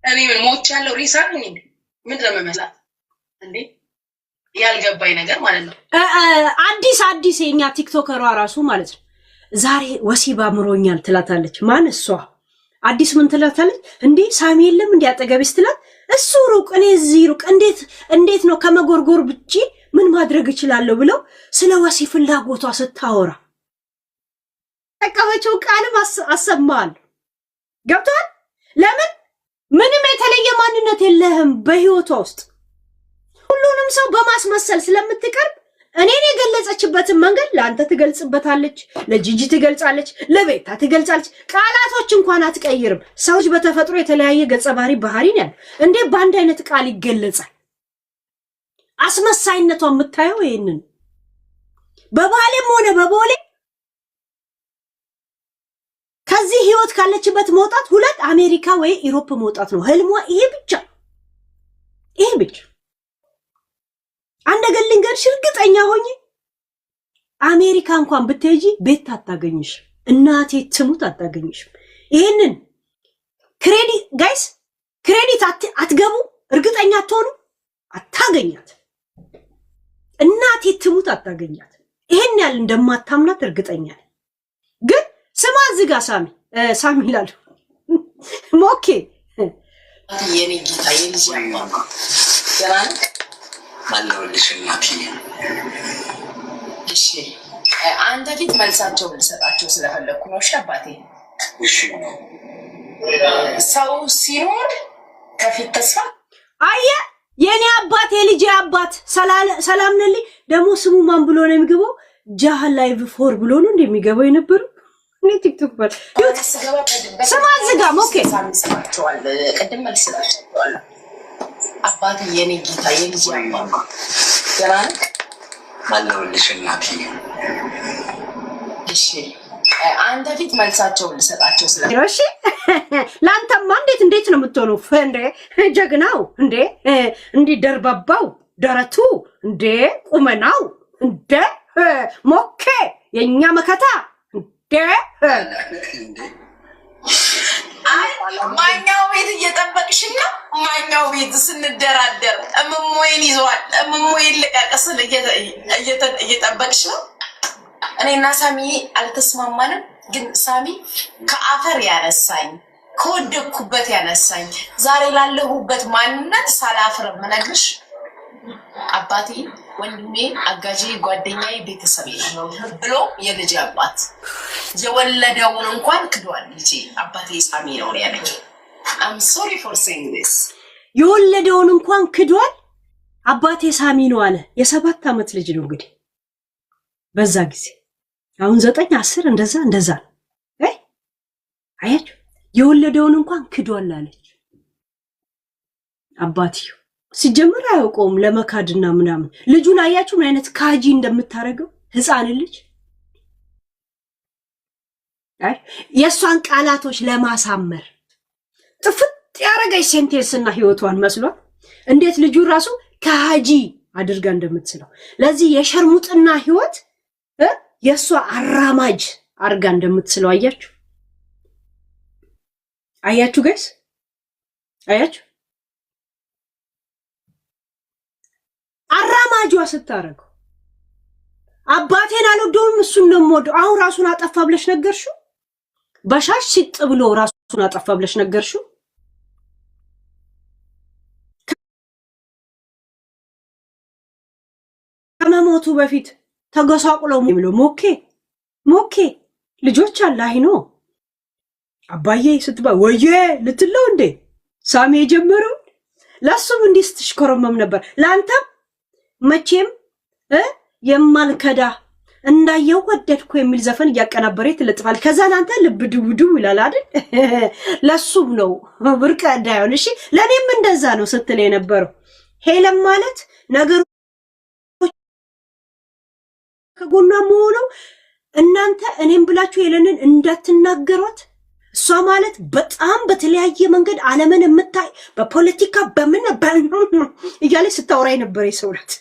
እኔ ምን ሞች ያለው ሪሳ ነኝ እንዴ? ምንድን ነው የምመስላት እንዴ? ያልገባኝ ነገር ማለት ነው። አዲስ የኛ ቲክቶከሯ ራሱ ማለት ነው ዛሬ ወሲብ አምሮኛል ትላታለች። ማን እሷ? አዲስ ምን ትላታለች እንዴ? ሳሚ የለም እንዴ አጠገቤ ስትላት እሱ ሩቅ እኔ እዚህ ሩቅ እንዴት ነው ከመጎርጎር ብቻ ምን ማድረግ እችላለሁ ብለው ስለ ወሲብ ፍላጎቷ ስታወራ ተቀበቸው ቃልም አሰማል። ገብቷል? ለምን ምንም የተለየ ማንነት የለህም በህይወቷ ውስጥ ሁሉንም ሰው በማስመሰል ስለምትቀርብ እኔን የገለጸችበትን መንገድ ለአንተ ትገልጽበታለች፣ ለጂጂ ትገልጻለች፣ ለቤታ ትገልጻለች። ቃላቶች እንኳን አትቀይርም። ሰዎች በተፈጥሮ የተለያየ ገጸ ባህሪ ነው ያለው። እንዴ በአንድ አይነት ቃል ይገለጻል? አስመሳይነቷ የምታየው ይሄንን በባሌም ሆነ በቦሌ ከዚህ ህይወት ካለችበት መውጣት ሁለት አሜሪካ ወይ ኢሮፕ መውጣት ነው ህልሟ። ይሄ ብቻ አንድ ነገር ልንገርሽ፣ እርግጠኛ ሆኜ አሜሪካ እንኳን ብትሄጂ ቤት አታገኝሽ፣ እናቴ ትሙት አታገኝሽ። ይሄንን ክሬዲት አትገቡ፣ እርግጠኛ አትሆኑ፣ አታገኛት። እናቴ ትሙት አታገኛት። ይሄን ያህል እንደማታምናት እርግጠኛ ነኝ። ግን ስማ ዝጋ ሳሚ ይላል ሞኬ የኔ ጌታ የልጅ ያማማ አለሁልሽ እናትዬ። እሺ አንተ ፊት መልሳቸውን ልሰጣቸው ስለፈለኩ ነው። እሺ አባቴ። እሺ ሰው ሲኖር ከፊት ተስፋ አየ የኔ አባት የልጅ አባት ሰላም ነልኝ። ደግሞ ስሙ ማን ብሎ ነው የሚገባው? ጃህል ላይቭ ፎር ብሎ ነው እንደሚገባው የነበረው። እኔ ቲክቶክ ባል ስማ ዝጋ ሞኬ ሳሚስማቸዋል ቅድም መልስላቸዋል። አባቴ የኔ ጌታ የልጅ ያማማ ገና አለሁልሽ እናትዬ። እሺ አንተ ፊት መልሳቸውን ልሰጣቸው እሺ ላንተማ እንዴት ነው የምትሆነው? እንዴ ጀግናው እንዴ ደርባባው ደረቱ እንዴ ቁመናው እንዴ ሞኬ የኛ መከታ እንዴ ማኛው ቤት እየጠበቅሽ ነው። ማኛው ቤት ስንደራደር እምሞይን ይዟል። እምሞይን ልቀቅስል እየጠበቅሽ ነው። እኔና ሳሚ አልተስማማንም። ግን ሳሚ ከአፈር ያነሳኝ ከወደኩበት ያነሳኝ ዛሬ ላለሁበት ማንነት ሳላፍር ምነግርሽ አባቴ፣ ወንድሜ፣ አጋዤ፣ ጓደኛዬ፣ ቤተሰቤ ነው ብሎ የልጅ አባት የወለደውን እንኳን ክዷል። ልጄ አባቴ ሳሚ ነው ያለኝ። I'm sorry for saying this። የወለደውን እንኳን ክዷል አባቴ ሳሚ ነው አለ። የ7 ዓመት ልጅ ነው እንግዲህ በዛ ጊዜ። አሁን 9 10 እንደዛ ነው። አያችሁ የወለደውን እንኳን ክዷል አለች አባትየው። ሲጀምር አያውቀውም ለመካድና ምናምን። ልጁን አያችሁ ምን አይነት ካጂ እንደምታረገው ህፃን ልጅ። የሷን ቃላቶች ለማሳመር ጥፍጥ ያረጋይ ሴንቴንስና ህይወቷን መስሏል። እንዴት ልጁ ራሱ ካጂ አድርጋ እንደምትስለው ለዚህ የሸርሙጥና ህይወት የሷ አራማጅ አርጋ እንደምትስለው አያችሁ ጋይስ አያችሁ አራማጇ ስታረገው። አባቴን አልወደውም እሱን ነው የምወደው። አሁን ራሱን አጠፋ ብለሽ ነገርሽው። በሻሽ ሲጥ ብሎ ራሱን አጠፋ ብለሽ ነገርሽው። ከመሞቱ በፊት ተጎሳቁሎ ብሎ ሞኬ ልጆች አለ አይኖ አባዬ ስትባ ወዬ ልትለው እንዴ ሳሚ የጀመረው ለሱም እንዲህ ስትሽከረመም ነበር። ላንተም መቼም የማልከዳ እንዳየው ወደድኩ የሚል ዘፈን እያቀናበረ ትለጥፋል። ከዛ አንተ ልብ ድውድው ይላል አይደል? ለሱም ነው ብርቀ እንዳይሆን። እሺ ለኔም እንደዛ ነው ስትል የነበረው ሄለም ማለት ነገሩ ከጎኗ መሆነው እናንተ እኔም ብላችሁ ሄለንን እንዳትናገሯት። እሷ ማለት በጣም በተለያየ መንገድ ዓለምን የምታይ በፖለቲካ በምን እያለች ስታወራ የነበረ ሰው ናት።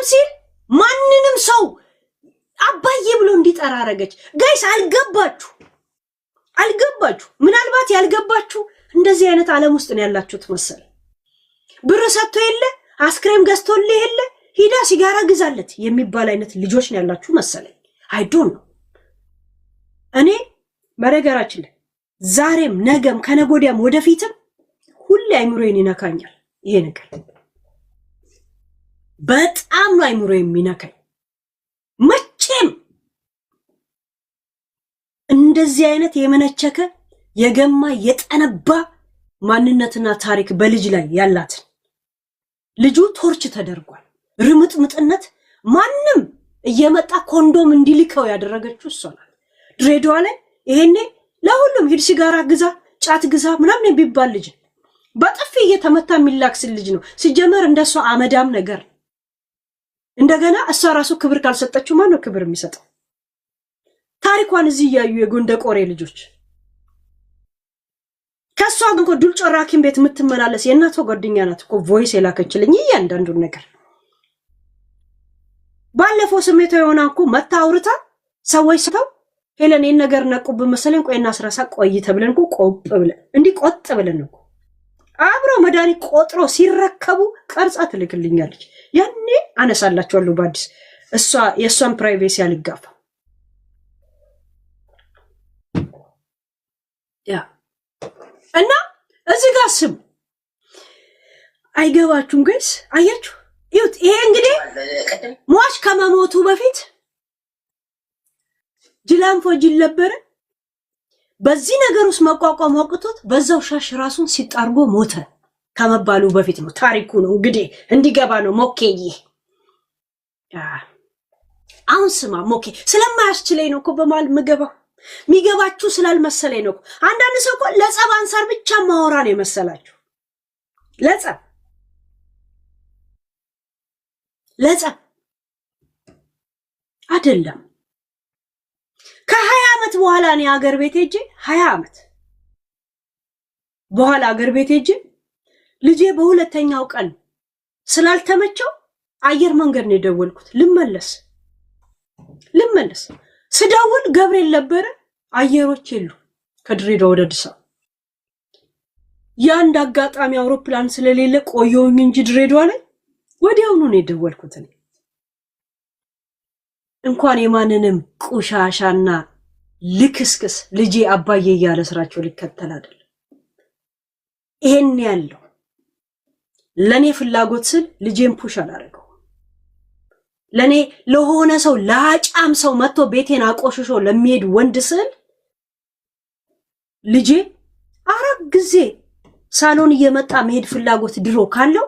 ሲል ማንንም ሰው አባዬ ብሎ እንዲጠራ አረገች። ጋይስ አልገባችሁ። ምናልባት ያልገባችሁ እንደዚህ አይነት ዓለም ውስጥ ነው ያላችሁት መሰለ። ብር ሰጥቶ የለ አስክሬም ገዝቶልህ የለ ሂዳ ሲጋራ ግዛለት የሚባል አይነት ልጆች ነው ያላችሁ መሰለኝ። አይ ዶንት ኖ። እኔ በነገራችን ላይ ዛሬም ነገም ከነጎዲያም ወደፊትም ሁሌ አይምሮዬን ይነካኛል ይሄ ነገር። በጣም ነው አይምሮ የሚነካኝ። መቼም እንደዚህ አይነት የመነቸከ የገማ የጠነባ ማንነትና ታሪክ በልጅ ላይ ያላት ልጁ ቶርች ተደርጓል። ርምጥምጥነት ማንም እየመጣ ኮንዶም እንዲልከው ያደረገችው እሷ ናት። ድሬዳዋ ላይ ይሄኔ ለሁሉም ሂድ ሲጋራ ግዛ፣ ጫት ግዛ ምናምን የሚባል ልጅ በጥፊ እየተመታ የሚላክስል ልጅ ነው። ሲጀመር እንደሷ አመዳም ነገር እንደገና እሷ ራሱ ክብር ካልሰጠችው ማን ነው ክብር የሚሰጠው? ታሪኳን እዚህ ያዩ የጎንደ ቆሬ ልጆች ከሷ እንኮ ዱል ጮራኪን ቤት የምትመላለስ የእናቷ ጓደኛ ናት እኮ ቮይስ የላከችልኝ እያንዳንዱን ነገር። ባለፈው ስሜታዊ የሆነ እኮ መታ አውርታ ሰዎች ሰው ሄለን ይሄን ነገር ነቁብ መሰለኝ ቆይና ስራሳ ቆይ ተብለን እኮ ቆጥ ብለን እንዲህ ቆጥ ብለን ነው አብረው መድኃኒት ቆጥሮ ሲረከቡ ቀርጻ ትልክልኛለች። ያኔ አነሳላችኋለሁ በአዲስ እሷ የእሷን ፕራይቬሲ አልጋፋ። ያ እና እዚህ ጋር ስም አይገባችሁም ጋይስ? አያችሁ ይሁት ይሄ እንግዲህ ሟች ከመሞቱ በፊት ጅላንፎ ጅል ነበረ። በዚህ ነገር ውስጥ መቋቋም አቅቶት በዛው ሻሽ ራሱን ሲጣርጎ ሞተ ከመባሉ በፊት ነው። ታሪኩ ነው እንግዲህ እንዲገባ ነው። ሞኬዬ አሁን ስማ ሞኬ ስለማያስችለኝ ነው እኮ በማል ምገባው ሚገባችሁ ስላልመሰለኝ ነው። አንዳንድ ሰው እኮ ለጸብ አንሳር ብቻ ማወራ ነው የመሰላችሁ። ለጸብ አይደለም። ከ20 ዓመት በኋላ ነው አገር ቤት ሄጄ 20 ዓመት በኋላ አገር ቤት ሄጄ ልጄ በሁለተኛው ቀን ስላልተመቸው አየር መንገድ ነው የደወልኩት። ልመለስ ስደውል ገብርኤል ነበረ። አየሮች የሉ ከድሬዳዋ ወደ አዲስ አበባ። ያንድ አጋጣሚ አውሮፕላን ስለሌለ ቆየሁኝ እንጂ ድሬዳዋ ላይ ወዲያውኑ ነው የደወልኩት። እንኳን የማንንም ቁሻሻና ልክስክስ ልጄ አባዬ እያለ ስራቸው ሊከተል አይደለም። ይሄን ያለው ለኔ ፍላጎት ስል ልጄን ፑሽ አላረገው። ለኔ ለሆነ ሰው ላጫም ሰው መጥቶ ቤቴን አቆሽሾ ለሚሄድ ወንድ ስል ልጄ 4 ጊዜ ሳሎን እየመጣ መሄድ ፍላጎት ድሮ ካለው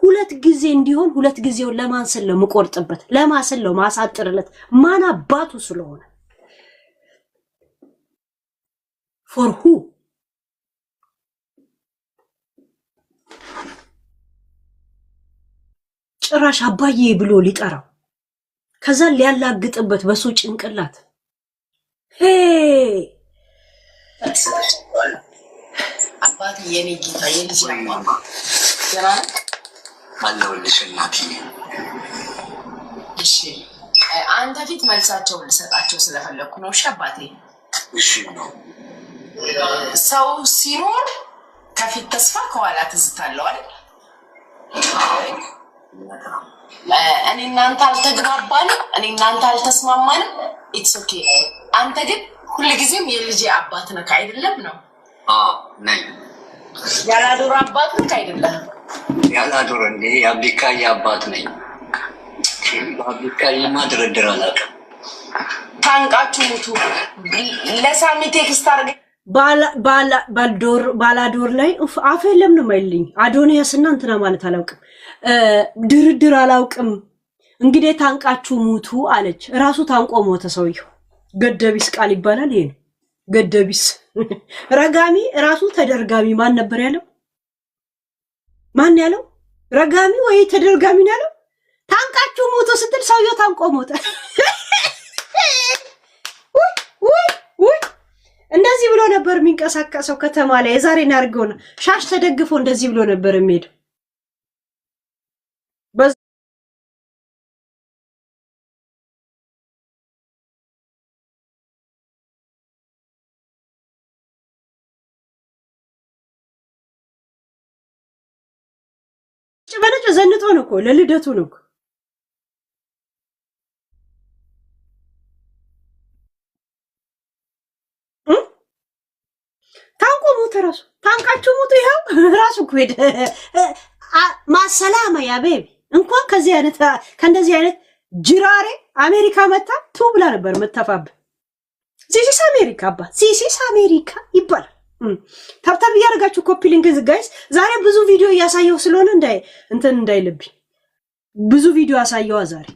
2 ጊዜ እንዲሆን 2 ጊዜውን ለማንሰል ነው መቆርጥበት፣ ለማሰል ነው ማሳጥርለት። ማን አባቱ ስለሆነ for who ጭራሽ አባዬ ብሎ ሊጠራው ከዛ ሊያላግጥበት በሱ ጭንቅላት አባቴ የኔ ጌታ የልጅ ማማ አለሁልሽ እናትዬ። እሺ አንተ ፊት መልሳቸውን ልሰጣቸው ስለፈለኩ ነው። እሺ አባቴ። እሺ ነው። ሰው ሲኖር ከፊት ተስፋ ከኋላ ትዝታለው አይደል? እኔ እናንተ አልተግባባንም፣ እኔ እናንተ አልተስማማንም። ኢትስ ኦኬ። አንተ ግን ሁልጊዜም የልጄ አባት ነህ አይደለም? ነው ነኝ። ያላዶር አባት ነህ አይደለም? ያላዶር እንዴ የአብዲካዬ አባት ነኝ። በአብዲካዬማ ድርድር አላውቅም። ታንቃችሁ ሙቱ። ለሳሚ ቴክስት አድርገህ ባላዶር ላይ አፌ ለምን ነው የማይልኝ? አዶንያስና እንትና ማለት አላውቅም፣ ድርድር አላውቅም። እንግዲህ ታንቃችሁ ሙቱ አለች። ራሱ ታንቆ ሞተ ሰውየው። ገደቢስ ቃል ይባላል ይሄ ነው። ገደቢስ ረጋሚ ራሱ ተደርጋሚ ማን ነበር ያለው? ማን ያለው? ረጋሚ ወይ ተደርጋሚ ነው ያለው? ታንቃችሁ ሙቱ ስትል ሰውየው ታንቆ ሞተ። እንደዚህ ብሎ ነበር የሚንቀሳቀሰው ከተማ ላይ። የዛሬን አድርገው ነው ሻሽ ተደግፎ እንደዚህ ብሎ ነበር የሚሄደው። ዘንጦ ነው እኮ ለልደቱ ነው እኮ። ታንቆ ሞተ ራሱ። ታንቃችሁ ሞቱ። ይኸው ራሱ እኮ ሄደ። ማሰላማ ያ ቤቢ እንኳን ከእንደዚህ አይነት ጅራሬ አሜሪካ መታ ቱ ብላ ነበር መተፋብ። ዚስ አሜሪካ አባ ዚስ አሜሪካ ይባላል። ታብታብ እያደረጋችሁ ኮፒ ሊንክ ጋይስ። ዛሬ ብዙ ቪዲዮ እያሳየው ስለሆነ እንዳይልብኝ ብዙ ቪዲዮ አሳየዋ ዛሬ።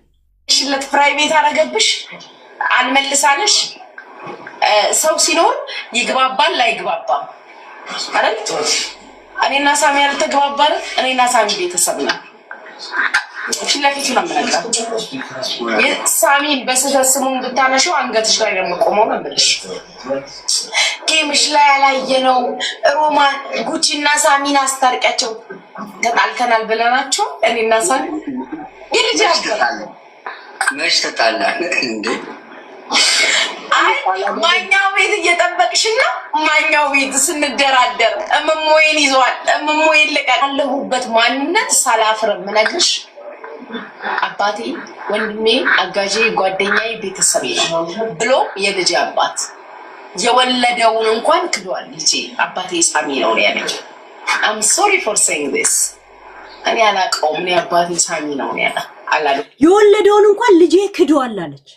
ሽለት ፕራይቬት አረገብሽ አልመልሳለሽ። ሰው ሲኖር ይግባባል ላይግባባም አይደል? እኔና ሳሚ ያልተግባባን እኔና ሳሚ ቤተሰብ ነን። ለፊቱ ነው የምነግራቸው። ሳሚን በስህተት ስሙን ብታነሺው አንገትሽ ላይ ነው የምቆመው ነው የምልሽ። ጌምሽ ላይ ያላየነው ሮማን ጉቺና ሳሚን አስታርቂያቸው ተጣልተናል ብለናቸው እኔና ሳሚ ይልጅ አስተላለ መች ተጣላን እንዴ? አይ ማኛው ቤት እየጠበቅሽና ማኛው ቤት ስንደራደር እምሞዬን ይዟል። እምሞዬን ለቃለሁበት ማንነት ሳላፍርም ነግርሽ አባቴ፣ ወንድሜ፣ አጋዤ፣ ጓደኛዬ፣ ቤተሰቤ ነው ብሎ የልጅ አባት የወለደውን እንኳን ክዷል። ልጄ አባቴ ሳሚ ነው ያለኝ። I'm sorry for saying this። እኔ አላውቀውም። እኔ አባቴ ሳሚ ነው ያለ የወለደውን እንኳን ልጄ ክዷል አለች።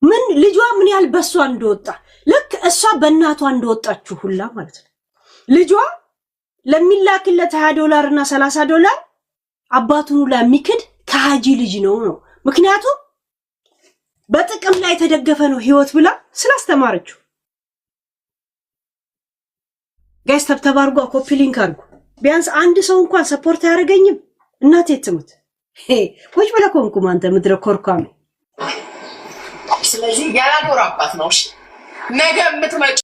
ምን ልጇ ምን ያህል በሷ እንደወጣ ልክ እሷ በእናቷ እንደወጣችሁ ሁላ ማለት ነው። ልጇ ለሚላክለት $20 እና $30 አባቱን ለሚክድ ከሃጂ ልጅ ነው። ምክንያቱም በጥቅም ላይ የተደገፈ ነው ህይወት ብላ ስላስተማረችው። ጋይስ ተባርጓ ኮፒ ሊንክ አድርጉ። ቢያንስ አንድ ሰው እንኳን ሰፖርት ያደርገኝም እናቴ ትሙት። ሆጅ በለኮንኩም አንተ ምድረ ኮርኳም። ስለዚህ ያላዶር አባት ነው ነገ የምትመጪ